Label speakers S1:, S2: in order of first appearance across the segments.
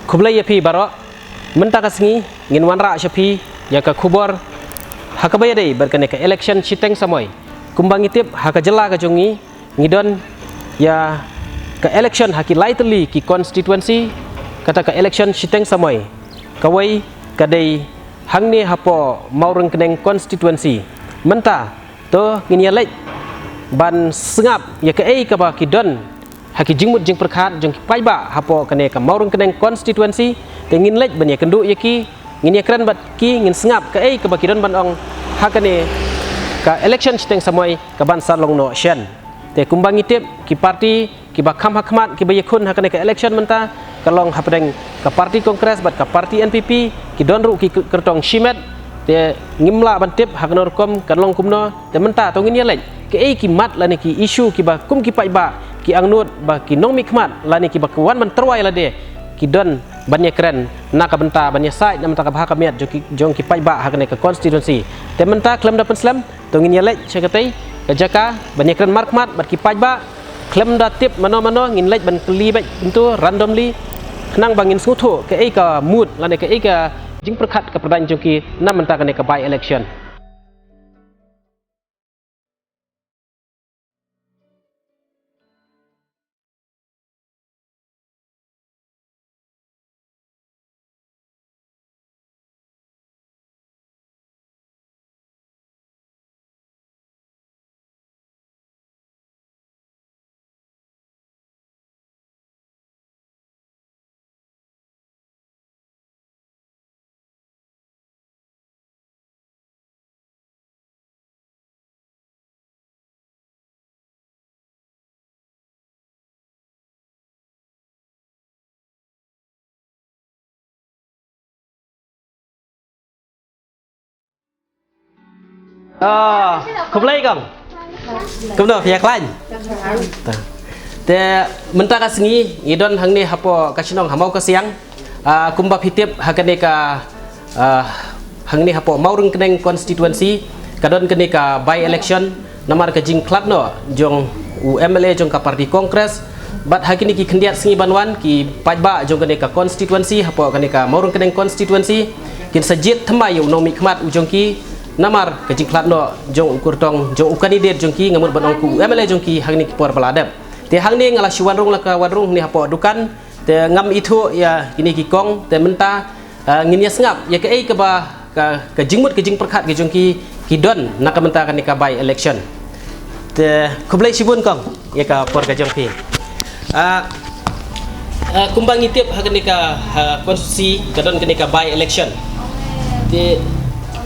S1: kublai ya pi baro mentah kasngi ngin wanra syapi ya ka kubor hakabaya dei berkene ka election chiteng samoy kumbang itip hakajela ka jongi ngidon ya ka election haki lightly ki constituency kata ka election chiteng samoy kawai kadai hangni hapo maureng keneng constituency mentah to ngin ya lek ban sengap ya ka ei ka ba kidon haki jingmut jing perkhat jong pai ba hapo kene ka maureng keneng constituency te ngin lek ban ya kendu yaki ngin ya kran bat ki ngin sengap ka ei ka ba kidon ban ong hakane ka election chiteng samoy ka ban salong no shen te kumbang itip ki parti ki ba kham hakmat ki ba yakun hakane ka election menta kalong hapdeng ka parti kongres bat ka parti NPP ki don ru ki kertong shimet te ngimla ban tip haknor kom kalong kumno te menta to ngin ya lek ke ei ki mat lani ki isu ki ba kum ki pai ba ki angnut ba ki nong mikmat lani ki ba kawan man terwai la de ki don banyak keren nak benta banyak sai nam tak bah kamiat jong ki pai ba hakne ka constituency te menta klem dapen slam to ngin yelek chekatai ka jaka banyak keren markmat bat ki pai ba klem da tip mano ngin lek ban kli ba bentu randomly nang bangin skutu ke ei ka mood lani ke ei ka jing perkhat ka pradan jong ki nam menta kane ka by election kublai kang kumno pihak lain te menta kasngi ngidon hangni hapo kasinong hamau ka siang kumba hitip hakane ka hangni hapo maureng keneng constituency kadon kene ka by election namar ka jing klatno jong UMLA jong ka parti kongres bat hakini ki khendiat singi banwan ki pajba jong kene ka constituency hapo kene ka maureng keneng constituency kin sajit thmayu nomi khmat ujong ki namar kajing klatno jong ukur tong jong kandidat jong ki ngamut banong ku MLA jong ki hangni ki por baladap te hangni ngala siwanrung la ka wadrung ni hapo dukan te ngam itu ya kini ki kong te menta ngin ya sengap ya ke ei ka ba ka jingmut ka jing perkhat ki jong ki don nak ka menta kan ni ka by election te kublai sibun kong ya ka por ka jong ki kumbang itip hangni ka konstitusi kadon kini ka by election te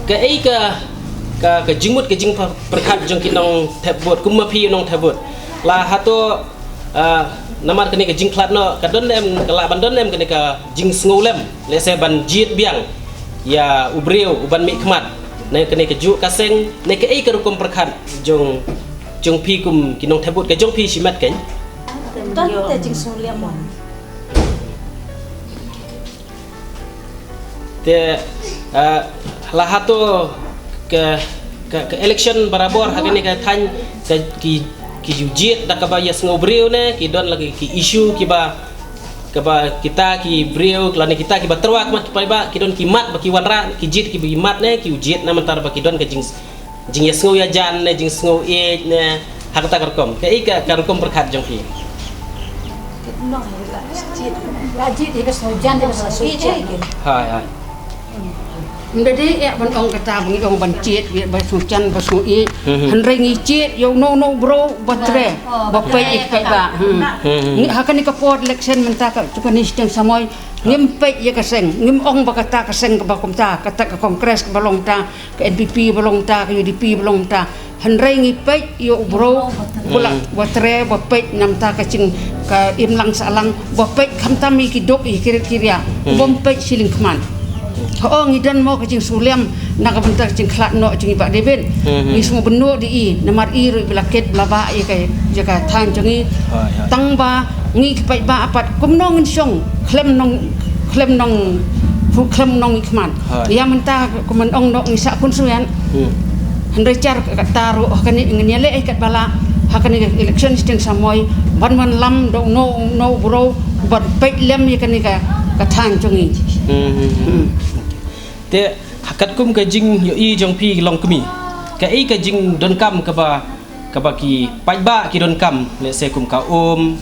S1: ke ei ka jingmut ke jing perkhat jong kinong tebut kumapi nong tebut la hato namar kene ke jing klatno kadon em kala bandon em kene ka jing ngolem lese ban jit biang ya ubreu uban mikmat ne kene ke ju kaseng ne ke ei ka rukum perkhat jong pi kum kinong tebut ke jong pi simat ken
S2: don te jing ngolem
S1: te lah hato ke election barabor hakene ka than ki jujit dak ba yes ngobreu ne ki don lagi ki isu ki ba kita ki breu lani kita ki ba terwak mat ki ba ki don ki mat ba ki wanra ki jit ki bi mat ne ki ujit na mentar ba ki don ke jing yes ngo ya jan ne jing ngo e ne hakta karkom ke ika karkom perkhat jong ki
S2: no la jit ke so jan de so e
S1: hai
S3: Jadi ya ban ong kata bangi ong ban cit bi ba sucan ba sui hanrengi cit yo no bro batre ba pai ik pai ba ni hakani ka pot election menta ka tukani sistem samoy ngim pai ya kaseng ngim ong ba kata kaseng ka ba komta kata ka kongres ka balong ta ka NPP balong ta ka UDP balong ta hanrengi pai yo bro pula batre ba pai nam ta ka cing ka imlang salang ba pai khamtami ki dok i kira bom pai siling kman oh ngidan mau kecing suliam nak bentar kecing klatno kecing Pak Debin ni semua benuk di namar i ru belaket blaba ya kay jaga than jangi tangba ngi pai ba apat kumno ngin song klem nong ikman ya mentah kuman ong nok ngisa kun suyan henrecar taru kan ngin yale kat bala hakani election sting samoy ban lam do no bro bật bạch lem như cái này cả thang cho nghỉ
S1: te hakat kum ka jing yo i jong pi long kumi ka ei ka jing don kam ka ba ki pajba ki don kam le se kum ka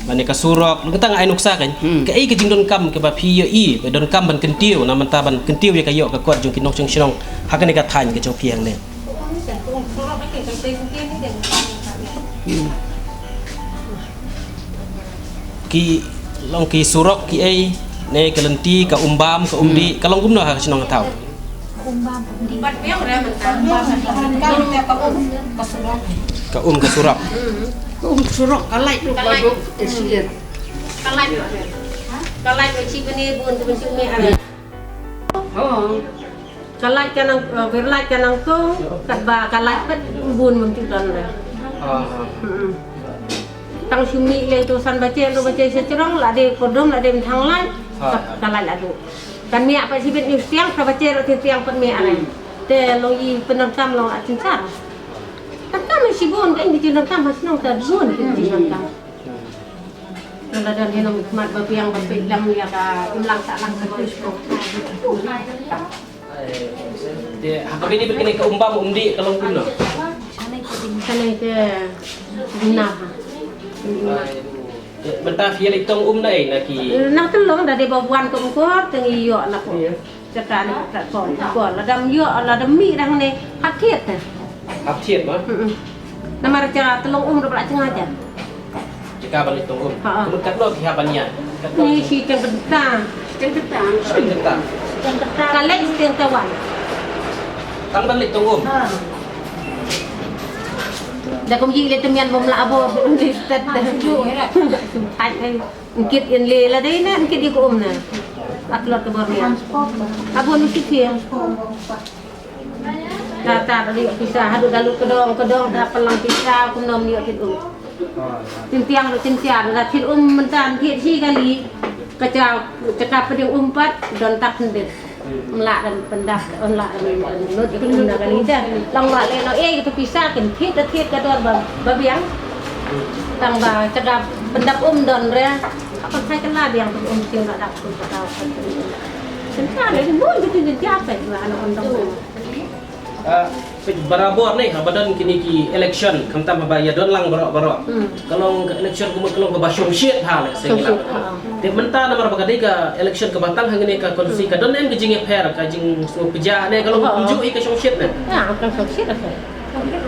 S1: ane ka surok lu tang ai nuksa kan ka ei ka jing don kam ka ba pi yo i be don kam ban kentiu na man ta ban kentiu ya ka yo ka kwat jong ki nok jong shirong hakane ka than ka jong piang ne ki long ki surok ki ei ne ka lenti ka umbam ka umdi ka long kum no ha shinong tau
S2: Bat biang dah mentah.
S1: ka ka surok
S3: surok kalai tu baru isian
S4: Kalai macam ni bun tu macam ni ada.
S3: oh
S4: Kalai kanang berlai kanang tu kadba kalai pet bun macam tu dah. Tang sumi le tu san baca secerang lah de kodom lah de thang lai kalai lah tu. Kan mi apa sibet ni siang ka baca roti siang pun mi alai. Te logi penonton long acin sar. Kan masih bun kan di penonton masih nong tak bun di penonton. Kalau dan dia nak mat babi yang babi lam ya ka ulang tak lang terus ko.
S1: Dia hakap ini begini ke umbam umdi kalau guna.
S4: Sana ke guna.
S1: Bentah fiel itong nai naki.
S4: Nak telong dah dia bawan ko ko tengi yo nak ko. Cakap ni tak ko. Ladam yo ladam mi dah ni hakit dah.
S1: Hakit bah.
S4: Nama cara telong dah pula tengah aja.
S1: Jika balik itong Kemudian kat lo kihabannya.
S4: Ni si kan bentang.
S3: kentang
S1: Bentang.
S4: Kalek setiap kawan.
S1: Tang balik itong
S4: Dah kau pergi lihat temian bom lah abo di start dah. Hai ngkit yang le lah dai na ngkit di ko na. Aklot ke bornya. Abo ni sikit. Data tadi pisah hadu dalu kedong dah pelang pisah kunom ni kit Tintiang lu tintiang dah kit mentan kit si kali. Kacau cakap pada umpat don tak hendak. Melak dan pendak melak dan nut itu guna kali dah. Long mak le no itu pisah kan kit ke dor babiang. Tang ba cakap pendak don re. Apa saya kenal yang sing nak dak tu tahu. Tintiang le mun itu tintiang apa anak ondong.
S1: Barabor ni badan kini ki election kamtam ba ya don lang barok kalau election kumut kalau ba syong shit hal sehingga de menta nomor bagadi ka election ke batang hangene ka konsi ka don em ke jing fair ka jing so peja ne kalau unjuk ke syong shit ne
S4: Ya, akan syong apa?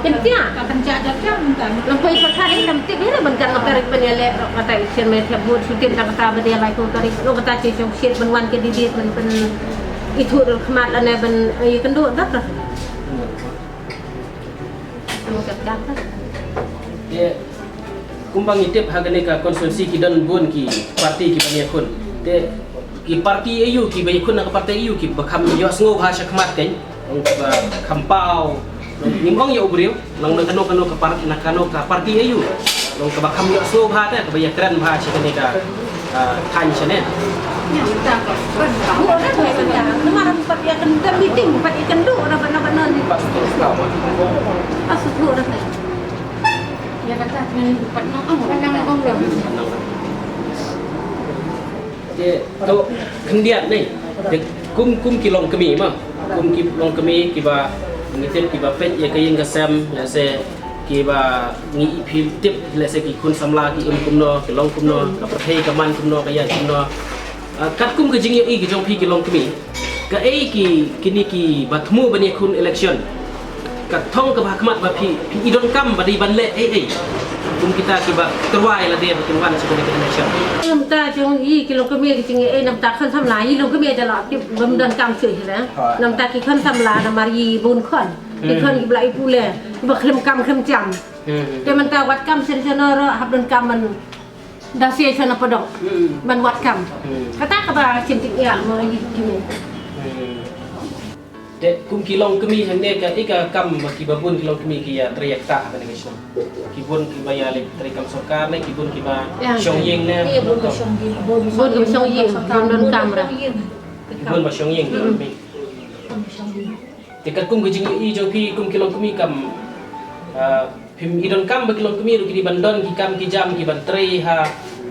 S4: Tintiang
S2: Akan jaga kan mentah.
S4: Lampai perkara ini nanti bila benkan makarik penyelek kata ikan mereka buat syuting tak kata dia lai kau tarik lo kata syong shit benwan ke didit ben itu kemat lah ne ben ikan dua dah lah.
S1: dia kumbang itip hagane ka konstitusi ki don bun ki parti ki bani kun de ki parti ayu ki bayi kun na parti ayu ki bakam yo sngo bahasa kemat kan ba kampau nimong yo ubriu lang kano ka parti na kano ka parti ayu long ka bakam yo sngo bahasa ka bayi kran bahasa kane ka tan chane
S3: ya kita kok
S4: Buat dah tu yang kemarin empat yang kena meeting empat ikan dua dah benar-benar ni. Asal tu dah.
S3: ya kata dengan empat nong dah
S1: de to kendiat ni de kum ki long kemi ma kum ki long kemi ki ba ngitip ki ba pet ya kayin ka sam ya se ki ba ngi phil tip la se ki kun samla ki kum no ki long kum no ka prthei ka man kum no ka ya kum no kat kum ke jing i ki jong phi ki long kemi ka ei ki kini ki bathmu bani kun election ka thong ka bahkmat ba phi idon kam ba di ban le ei kum kita ki ba terwai la dia betul wan sebagai election
S4: Namta jong i kilo kami kicing namta kan samla i lo kami adalah ki bemdan kam sui lah. Namta ki kan samla namari bun kon. Ki kon ki blai pule. Ba khlem kam khlem jam. Te manta wat kam sen senora habdan kam man dah sia sana podok. Man wat kam. Kata ka ba cintik ya mo i kini.
S1: de kum kilong kemi hande ka ika kam ki babun kilong kemi ki ya teriak ta apa ni kisah kibun ki baya le terikam sorkar ne kibun ki ba syong ying ne
S2: Iya belum kosong gini.
S4: Bun kam song yi don kam ra.
S1: kibun ba syong ying mi dekat kum gijing i jong pi kum kilong kemi kam pim idon kam ba kilong kemi ru ki bandon ki kam ki jam ki ban trei ha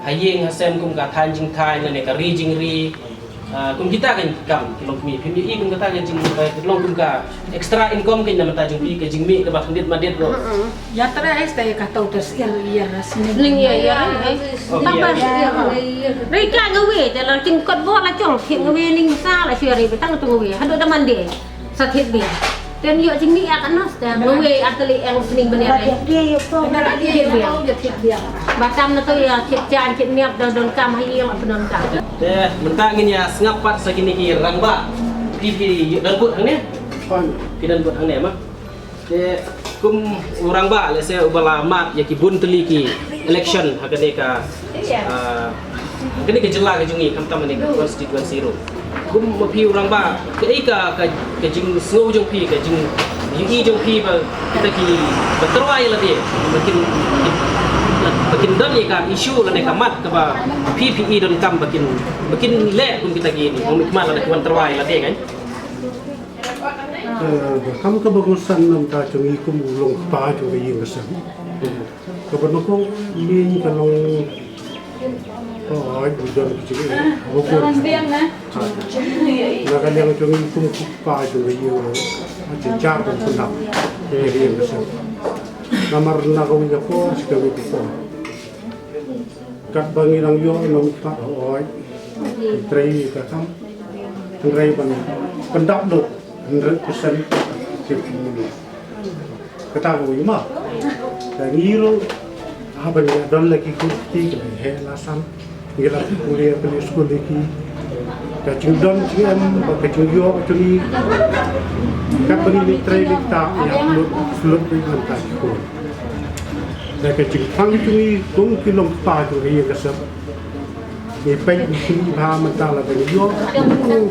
S1: hayeng hasem kum ka than jing thai na ne ka ri jing ri kum kita kan kam kilong mi phim yi kum kata kan jing long kum ka extra income kan na mata jing pi ka jing mi ka ba khandit madit lo
S2: Ya terus saya kata terus ya rasanya.
S4: Ling ya apa ya Rika ngawe dalam tingkat bot lah cong thik ngawe ning sa la syari betang tu ngawe hadu da mande sa thik dia dan yo jing ni akan nas da ngawe atali yang sening bener
S2: Dia itu benar dia dia.
S4: batam na tu ya thik jan thik niap don kam hai yang penon kam
S1: deh mentang ini ya sengapat sakini ki rangba TV dan buat hang ne pidan buat hang ne mah deh kum orang ba le se ubala mat ya ki bun teli ki election hakane ka kini ke jela ke jungi kam tam ne constituency ro kum ma pi orang ba ke ai ka jing snow jong pi ka jing yi jong pi ba kita ki terwai la dia makin dan ye ka isu la ne ka mat ka ba PPE don kam makin le kum kita gini mau mikmal la kuan terwai la dia kan
S5: kamu kebagusan nam ta chung ikum ulong pa chung yi ngasam kapan ko ini kalau oh bukan kecil aku nak yang chung ikum pa chung yi aja jar dan senap yi ngasam namar na ko mi ko sekali ko kat bangi nang yo nam pa oi trai ka kam trai ban pendap dot 100% sifuri kata gue mah dan ngiro apa ni dan lagi kurti ke helasan ngira kuliah ke sekolah lagi kacung don cm kacung yo curi kat bani trai kita yang belum dengan tahu dan kacung fang curi tung kilom pa curi kesep ni pen sini bahagia mentala dan yo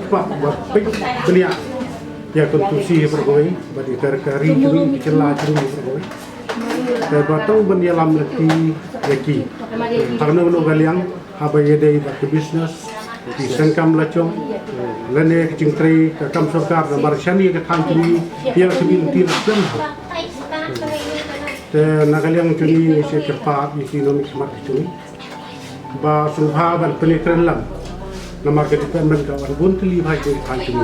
S5: pak buat pen beliau ya kontusi pergoi bagi kari curi celah curi pergoi dan batau benyalam lagi lagi karena menunggu kalian apa ya dari batu bisnis di sengkam lacong lene kecingtri kakam sokar dan marshani ke kantri yang semintir dan kalian curi secepat ekonomi smart curi bah subhaban penelitian lam nama kita menkawan buntli bahaya kantri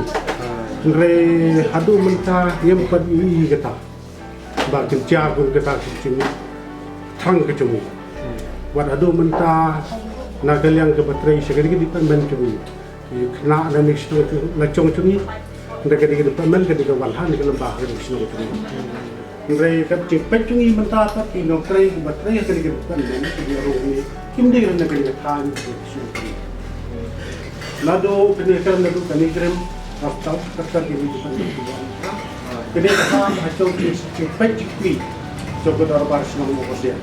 S5: Re hadu mentah yang padi kata, bagian jago kata kecumi, thang kecumi. Buat hadu mentah nagal yang kebateri segera di depan cumi. Kena dan istilah lacong cumi, mereka di depan ketika walhan di lembah istilah cumi. Re kecik cumi mentah apa ino kray kebateri ketika depan di rumah. Kimdi kerana ketika thang cumi. Nado penyekan nado kanigram atau kata diri depan itu. Jadi kita macam cepat cikwi, coba darbar senang mengkosnya.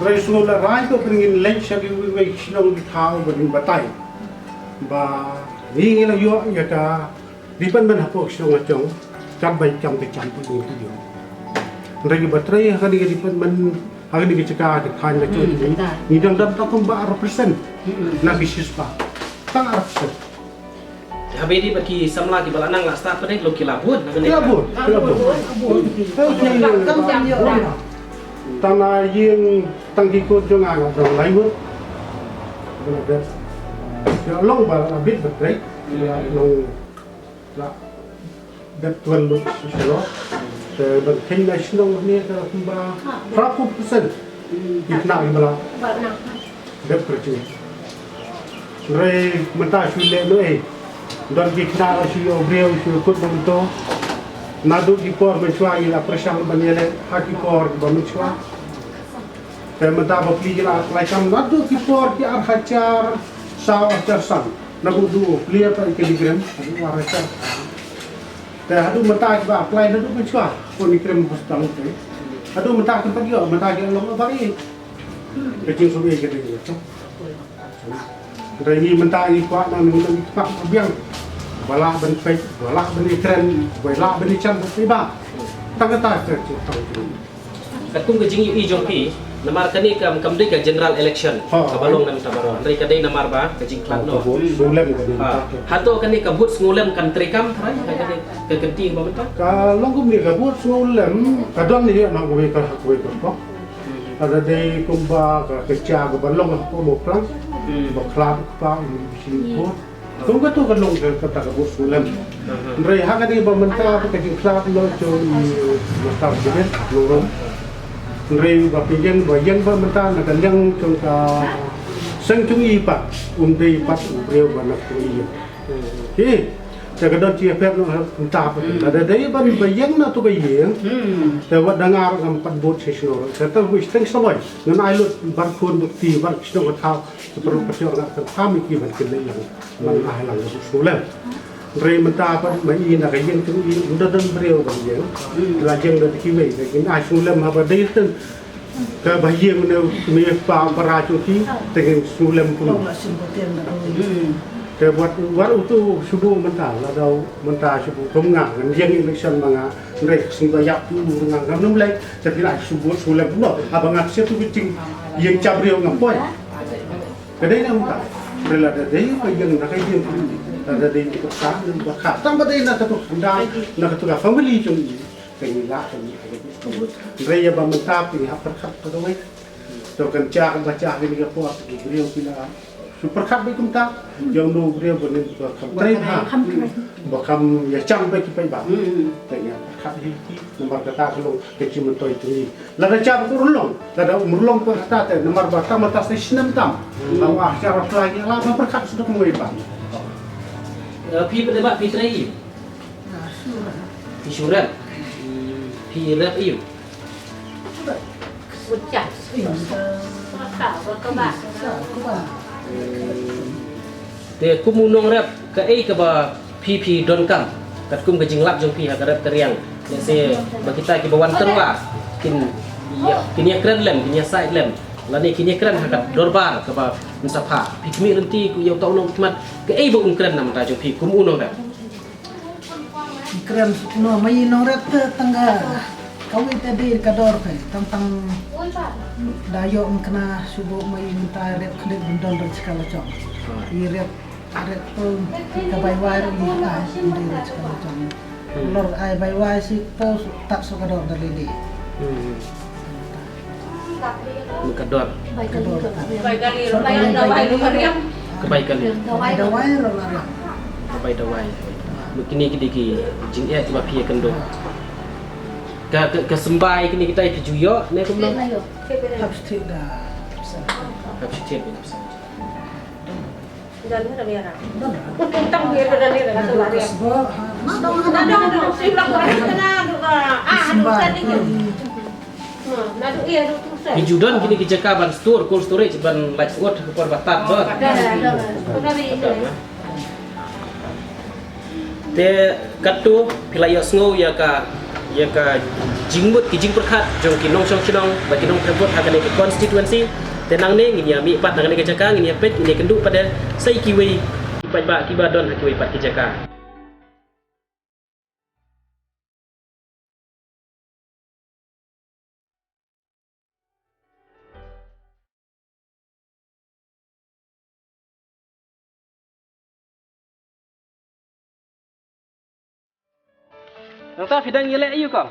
S5: Rasulullah Rai tu peringin lek segi wei senang ditau bering batai. Ba ni la yo ya ka dipan ban hapok senang macam kat baik jam tercampur itu dia. Mereka baterai hari ini dipan ban hari ini cakap dekat macam ini. Ni dan tak kumba 100%. Nak bisnis pa. Tak 100%.
S1: Habedi bagi samla ki balanang la start pada lo kilabun
S5: Kilabun. Tanah yang tangkikut jangan ada lain. Ya long bal abit betrek. Long la betul lu selo. Berkait nasional ni ke kumba 100%. Itna ibala. Betul. Re mentah sulit lu dan kita asyik obrol ikut bentuk nadu ikor mencua ila persang banyele hakikor mencua dan mentah beli ila macam nadu ikor ki arhacar saw acarsan nagu du clear per kilogram adu arhacar dan adu mentah ba apply nadu mencua pun ikram hostang tu adu mentah tempat yo mentah ki long bari kecil subi gitu Dari mentah ikut nak minum ikut biang balak benpek, balak benitren, balak benicam tiba. Tak kata cerita.
S1: Katung ke jing i jong pi namar kani kam dei ka general election kabalong nam tabaro andai ka dei namar ba ka jing klan no hato kani ka but ngulem kan trikam thai ka kani ka kenti ba mentah
S5: kalau gum ni ka but ngulem kadang ni nak go ka ko ada day kumba kerja ke balong apa mau pelang baklam apa ini pun kumba tu balong ke kata ke bos sulam mereka hak ni pemerintah apa kerja kelab lo tu mata jadi lorong mereka berpinjam bayang pemerintah nak yang tu ka sengcungi pak undi pak beliau banyak tu iya saya kadang cia pep nak entah apa ada day ban bayang na tu bayangแต่ว่าดังอาร์กับปัดบดเชชโนแต่ต้องวิสต์สมัยงั้นไอ้ลุดบางคนบางทีบางชิโนกับเท้าจะปรุงประโยชน์กับข้ามีกี่มันกินได้ยังมันไอ้หลังจะสู้แล้วเรียมันตาปัดไม่ยินอะไรยังถึงยินอุดดันเปรี้ยวบางอย่างลายยังเดินขี้เว่ยแต่กินไอ้สู้แล้วมาบัดได้ตึ้งก็บางอย่างเนี่ยมีปามปราจุที่แต่กินสู้แล้วปรุงแต่วัดอุตุชุบุมันตาแล้วเรามันตาชุบุตรงงานกันยังอิเล็กชันบางอ่ะเรื่องสิ่งที่อยากดูงานกันนุ่มเลยจะที่ไหนชุบุชุเลยปุ๊บabang ngak siapa tu kucing yang cabrio ngapoy kedai nak muka bela kedai yang nak yang ada di kota dan bakar tambah kedai nak tu handai nak tu family cuma ini lah cuma raya bamantap ini apa kat tu mai tu kan cak baca ini ke puak beliau bila super kat baik kumta yang nu beliau benar betul train ha bakam ya cang baik kipai bang tanya kat ini nomor kata kalau kecil mentoy itu ni lada cak kurulong lada umurlong tu kata te nomor batam mata senam tam lawa cara lagi lah nomor kat sudah mulai bang
S1: พี่ปฏิบัติพี่ไตรอิมพี่ชูรัตพี่เลิฟอิม
S4: Ucap. Makau berkebak.
S1: แต่กุมนองรับก็ไอ้ก็บ่พี่ดอนกัมกัดกุมก็จิงลับจงพี่หากรับเตรียงเนี่ยเสบางkita ki bawan terwa kin ya kinya keren lem kinya sai lem lani kinya keren hakat dorbar ke ba mensapha pikmi renti ku yau tau nong mat ke ai bo keren nam ta jong pi kum unong da
S2: Keren no mai no ret tangga kau itu di kador pe tentang dayo kena subuh mai minta ret kena bundol dari skala jong i ret tu ka bai wai ni ka di ret skala jong lor ai bai wai si po tak so kador dari di
S1: mukador
S2: kador
S4: Baik kali, baik lu kariam.
S1: kebaikan
S2: da wai lo la
S1: baik dawai begini kidiki jing ya tiba pi kendo ke sembai kini kita pi juyo ne kum no
S2: habis tidak
S1: habis tiap
S4: Dan ada biara. Tentang biar dan dia kata kariam. Nado silak kena aduh tadi ke. Nado iya aduh terus.
S1: Di Judan kini kijaka ban store cold storage ban light watt ke perbatat dot. Te katu pilaya sngo ya ka jingmut ki jing perkhat jong ki nong song chinong ba ki nong thebot hakane ki constituency tenang ne nginya mi pat nangane ki jaka nginya pet ini kendu pada sai kiwi ba ki ba don hakiwi pat ki jaka. Nang ta fidang yele ayu ko.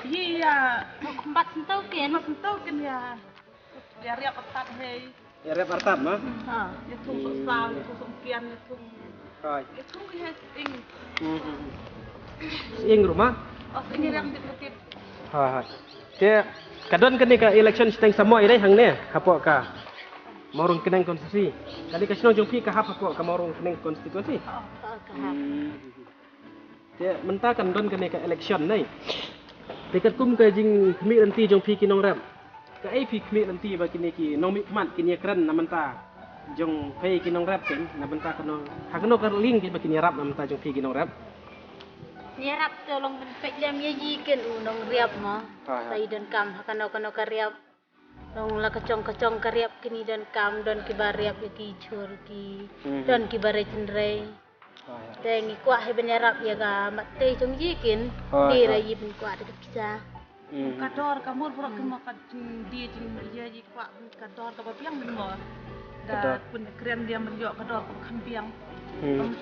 S6: Iya, empat sentuh ya. Ya riap empat hei.
S1: Ya rep artab ma.
S6: Ha, ya tung sok sao, ya tung pian, ya tung.
S1: Kai.
S6: Ya tung ya ing.
S1: Ing rumah.
S6: Oh, ini yang dikutip.
S1: Ha. Te kadon kene ka election steng samoy dai hang ne hapo ka. Marung keneng konstitusi. Kali ka sinong jong pi ka hapo ka marung keneng konstitusi. Te menta kan don kene ka election nai. Te kat kum ka jing khmi renti jong pi kinong rap. Ka ai pi khmi renti ba kini ki nong mi mat kini kran na menta. Jong pai kinong rap ken na menta kono. Hakno ka ling ki ba kini rap na menta jong pi kinong rap.
S7: Nyerap tolong pek jam yaji kan unong riap ma. Sai dan kam kano kariap. Nong la kacong kariap kini dan kam dan kibariap ki chur ki dan kibare cendrai. Tengi kuah he benyarap ya ga matte jong jikin di rayi ben kuah de bisa.
S6: Kador kamu pura kemo kad di jing iya ji kwa kador ka piang ben mo. Da pun keren dia menjok kador ka kampiang.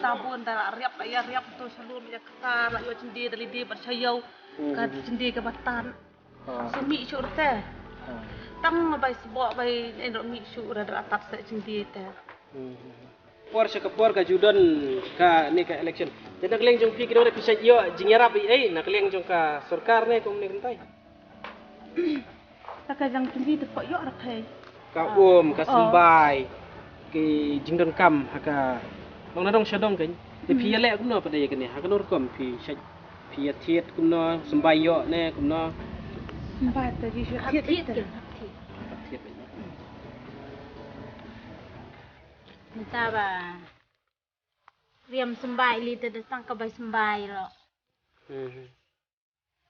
S6: Tabun da riap ya riap tu selalu ya kata la yo cendi dari dia percayau ka cendi ke batan. Semi curte. Tang bai sebok bai endok mi su rada atak sa cinti te.
S1: Por sa kapor ka judon ka ni ka election. Jadi keleng jong pi kidore pisaj yo jingyarap nak keleng jong ka sarkar ne kum ni kentai.
S6: Tak jang cinti te pok yo rakai.
S1: Ka ka sembai ki jingdon kam haka long nadong syadong kan. Te pi lek kum no pada ye kene haka nur kom pi saj pi thiet kum no sembai yo ne kum no.
S6: Sembai te ji thiet te.
S7: Minta ba riam sembai li te datang ke bai sembai ro.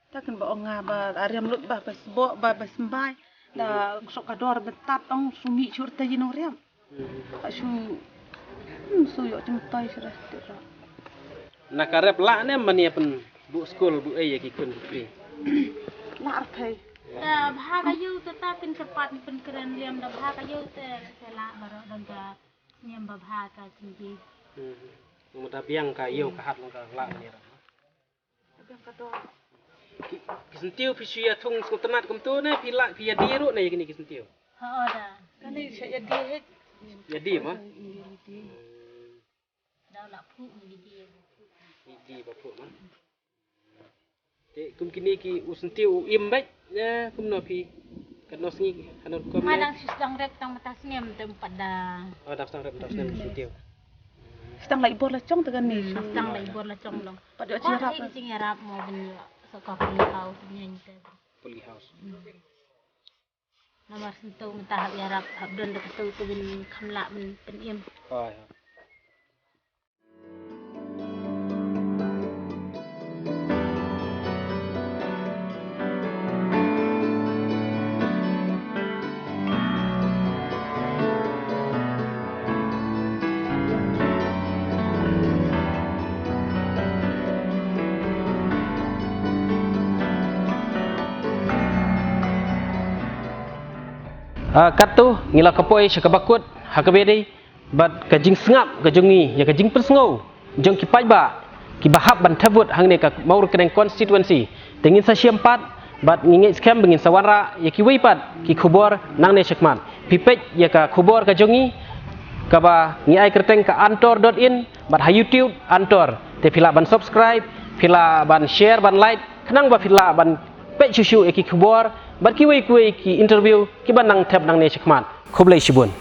S6: Takkan ba onga ba ariam lut ba sebok ba sembai da sok kador betat ong sumi sur te jino riam. Pak su yo cemtai sudah tidak.
S1: Nak karep la ne mani pen bu skol bu ya ki kun pri.
S6: La arkai.
S7: Da bha kayu tetapin cepat pen keren riam da bha kayu te sela baro dan ka niam ba bha ka cinti.
S1: Mudah biang ka yo ka hat long ka la ni ra.
S6: Biang kador.
S1: Kisentiu pisuya thung sultanat kum tu ne pila pia diru ne yakini kisentiu.
S7: Ha da.
S6: Kan ni saya dia
S1: Jadi mah.
S7: Da la phu ni dia.
S1: Di bapu mah. Te kum kini ki usentiu im baik ya kum no pi kan no singi kan kum.
S7: Madang sistang rek tang mata snem tempat da.
S1: Oh dak sang rep dak snem usentiu.
S6: Sedang lai bor lacong tegan ni.
S7: Sistang lai bor la chong long.
S6: Pada cirap.
S7: Sing yarap mo ben so ka pili house nyen te.
S1: Poli house.
S7: Nomor sentuh mentah yarap habdon de ketu tu ben khamla ben pen im.
S1: Oh. Katu ngila kapoi syakabakut hakabedi bat kajing sengap kajungi ya kajing persngau jong ki pajba ki bahab ban thabut hang ne ka maur kedeng constituency tengin sa siampat bat ngingit scam bengin sawara ya ki weipat ki khubor nang ne syakmat pipej ya ka khubor kajungi ka ba ngi ai kerteng ka antor.in bat ha youtube antor te phila ban subscribe phila ban share ban like kenang ba phila ban pej susu ya ki khubor bat ki wei ki interview ki ban nang tab nang ne syakmat khoblai shibun